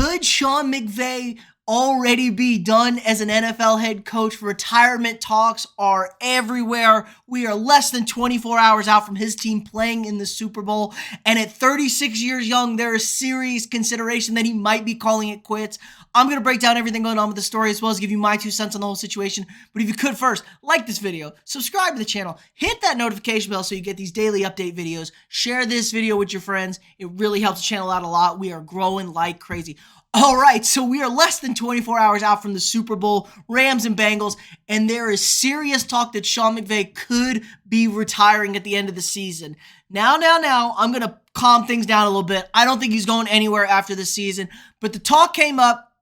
Could Sean McVay already be done as an NFL head coach? Retirement talks are everywhere. We are less than 24 hours out from his team playing in the Super Bowl. And at 36 years young, there is serious consideration that he might be calling it quits. I'm going to break down everything going on with the story as well as give you my 2 cents on the whole situation. But if you could first, like this video, subscribe to the channel, hit that notification bell so you get these daily update videos, share this video with your friends. It really helps the channel out a lot. We are growing like crazy. All right, so we are less than 24 hours out from the Super Bowl, Rams and Bengals, and there is serious talk that Sean McVay could be retiring at the end of the season. Now, I'm going to calm things down a little bit. I don't think he's going anywhere after this season, but the talk came up.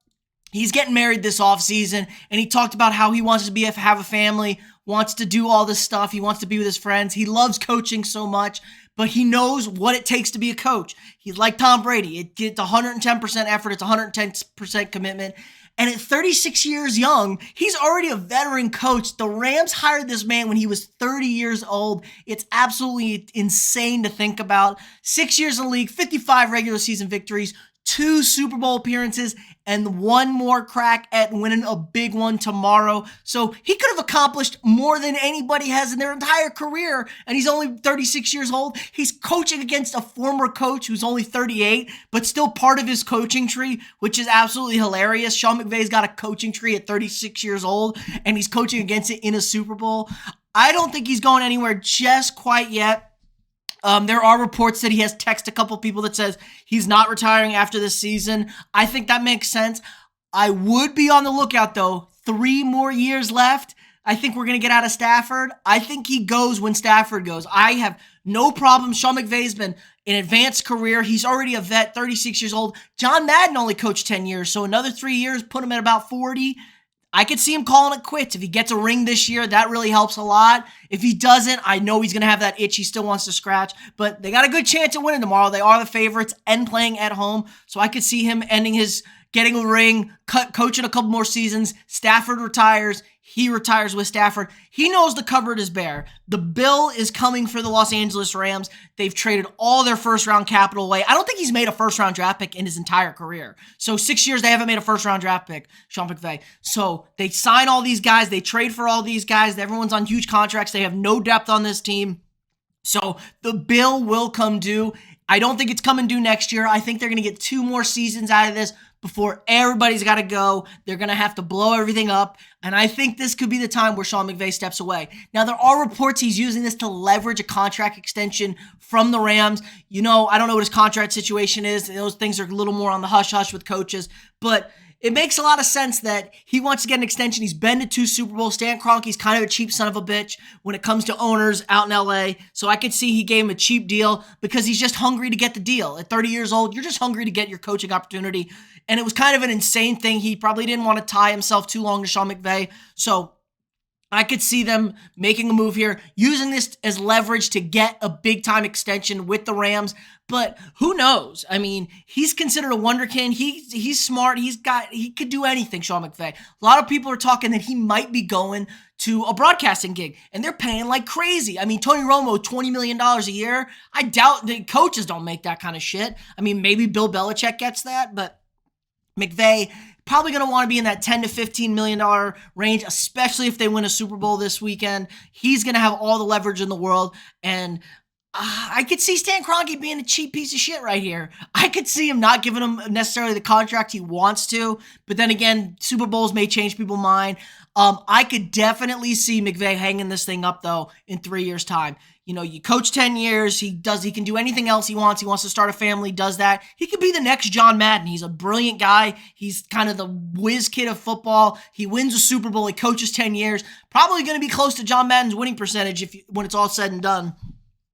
He's getting married this offseason, and he talked about how he wants to have a family, wants to do all this stuff. He wants to be with his friends. He loves coaching so much, but he knows what it takes to be a coach. He's like Tom Brady. It's 110% effort. It's 110% commitment. And at 36 years young, he's already a veteran coach. The Rams hired this man when he was 30 years old. It's absolutely insane to think about. 6 years in the league, 55 regular season victories, 2 Super Bowl appearances, and 1 more crack at winning a big one tomorrow. So he could have accomplished more than anybody has in their entire career, and he's only 36 years old. He's coaching against a former coach who's only 38, but still part of his coaching tree, which is absolutely hilarious. Sean McVay's got a coaching tree at 36 years old, and he's coaching against it in a Super Bowl. I don't think he's going anywhere just quite yet. There are reports that he has texted a couple people that says he's not retiring after this season. I think that makes sense. I would be on the lookout, though. 3 more years left. I think we're going to get out of Stafford. I think he goes when Stafford goes. I have no problem. Sean McVay's been an advanced career. He's already a vet, 36 years old. John Madden only coached 10 years, so another 3 years, put him at about 40. I could see him calling it quits. If he gets a ring this year, that really helps a lot. If he doesn't, I know he's going to have that itch he still wants to scratch, but they got a good chance of winning tomorrow. They are the favorites and playing at home, so I could see him getting a ring, coaching a couple more seasons. Stafford retires. He retires with Stafford. He knows the cupboard is bare. The bill is coming for the Los Angeles Rams. They've traded all their first-round capital away. I don't think he's made a first-round draft pick in his entire career. So 6 years, they haven't made a first-round draft pick, Sean McVay. So they sign all these guys. They trade for all these guys. Everyone's on huge contracts. They have no depth on this team. So the bill will come due. I don't think it's coming due next year. I think they're going to get 2 more seasons out of this before everybody's got to go. They're going to have to blow everything up. And I think this could be the time where Sean McVay steps away. Now, there are reports he's using this to leverage a contract extension from the Rams. You know, I don't know what his contract situation is. Those things are a little more on the hush-hush with coaches. But it makes a lot of sense that he wants to get an extension. He's been to 2 Super Bowls. Stan Kroenke's kind of a cheap son of a bitch when it comes to owners out in LA. So I could see he gave him a cheap deal because he's just hungry to get the deal. At 30 years old, you're just hungry to get your coaching opportunity. And it was kind of an insane thing. He probably didn't want to tie himself too long to Sean McVay. So I could see them making a move here, using this as leverage to get a big-time extension with the Rams. But who knows? I mean, he's considered a wonderkin. He's smart. He could do anything, Sean McVay. A lot of people are talking that he might be going to a broadcasting gig, and they're paying like crazy. I mean, Tony Romo, $20 million a year. I doubt the coaches don't make that kind of shit. I mean, maybe Bill Belichick gets that, but McVay probably going to want to be in that $10 to $15 million range, especially if they win a Super Bowl this weekend. He's going to have all the leverage in the world, and I could see Stan Kroenke being a cheap piece of shit right here. I could see him not giving him necessarily the contract he wants to, but then again, Super Bowls may change people's mind. I could definitely see McVay hanging this thing up, though, in 3 years' time. You know, you coach 10 years, he can do anything else he wants. He wants to start a family, does that. He could be the next John Madden. He's a brilliant guy. He's kind of the whiz kid of football. He wins a Super Bowl. He coaches 10 years. Probably going to be close to John Madden's winning percentage when it's all said and done.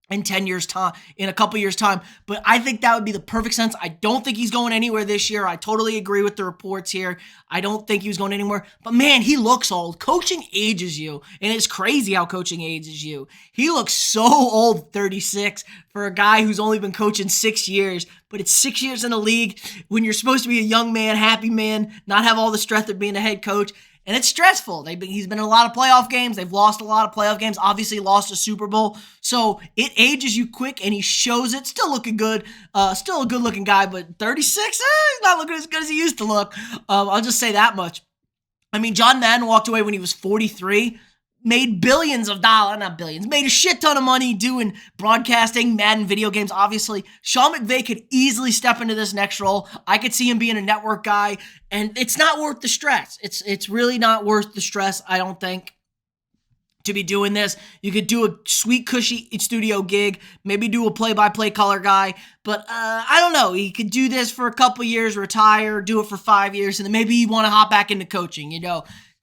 In 10 years' time, in a couple years' time. But I think that would be the perfect sense. I don't think he's going anywhere this year. I totally agree with the reports here. I don't think he was going anywhere. But man, he looks old. Coaching ages you. And it's crazy how coaching ages you. He looks so old, 36, for a guy who's only been coaching 6 years. But it's 6 years in the league when you're supposed to be a young man, happy man, not have all the stress of being a head coach. and it's stressful. He's been in a lot of playoff games. They've lost a lot of playoff games, obviously lost a Super Bowl. So it ages you quick, and he shows it. Still looking good. Still a good-looking guy, but 36, he's not looking as good as he used to look. I'll just say that much. I mean, John Madden walked away when he was 43, made billions of dollars, not billions, made a shit ton of money doing broadcasting, Madden video games, obviously. Sean McVay could easily step into this next role. I could see him being a network guy, and it's not worth the stress. It's really not worth the stress, I don't think, to be doing this. You could do a sweet, cushy studio gig, maybe do a play-by-play color guy, but I don't know. He could do this for a couple years, retire, do it for 5 years, and then maybe you want to hop back into coaching,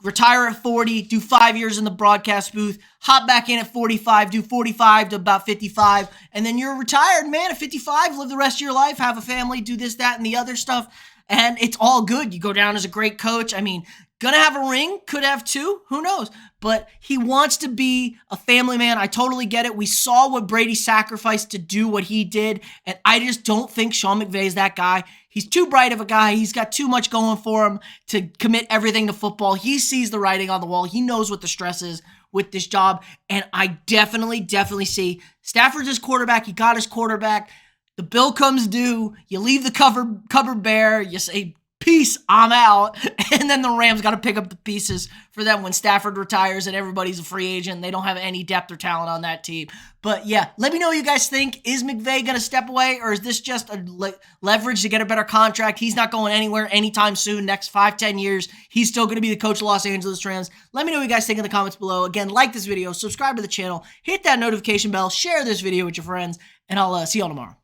retire at 40, do 5 years in the broadcast booth, hop back in at 45, do 45 to about 55, and then you're retired, man. At 55, live the rest of your life, have a family, do this, that, and the other stuff, and it's all good. You go down as a great coach. I mean, gonna have a ring, could have two, who knows? But he wants to be a family man. I totally get it. We saw what Brady sacrificed to do what he did, and I just don't think Sean McVay is that guy. He's too bright of a guy. He's got too much going for him to commit everything to football. He sees the writing on the wall. He knows what the stress is with this job, and I definitely see Stafford's his quarterback. He got his quarterback. The bill comes due. You leave the cupboard bare. You say, peace, I'm out. And then the Rams got to pick up the pieces for them when Stafford retires and everybody's a free agent. They don't have any depth or talent on that team. But yeah, let me know what you guys think. Is McVay going to step away, or is this just a leverage to get a better contract? He's not going anywhere anytime soon. Next 5-10 years, he's still going to be the coach of Los Angeles Rams. Let me know what you guys think in the comments below. Again, like this video, subscribe to the channel, hit that notification bell, share this video with your friends, and I'll see you all tomorrow.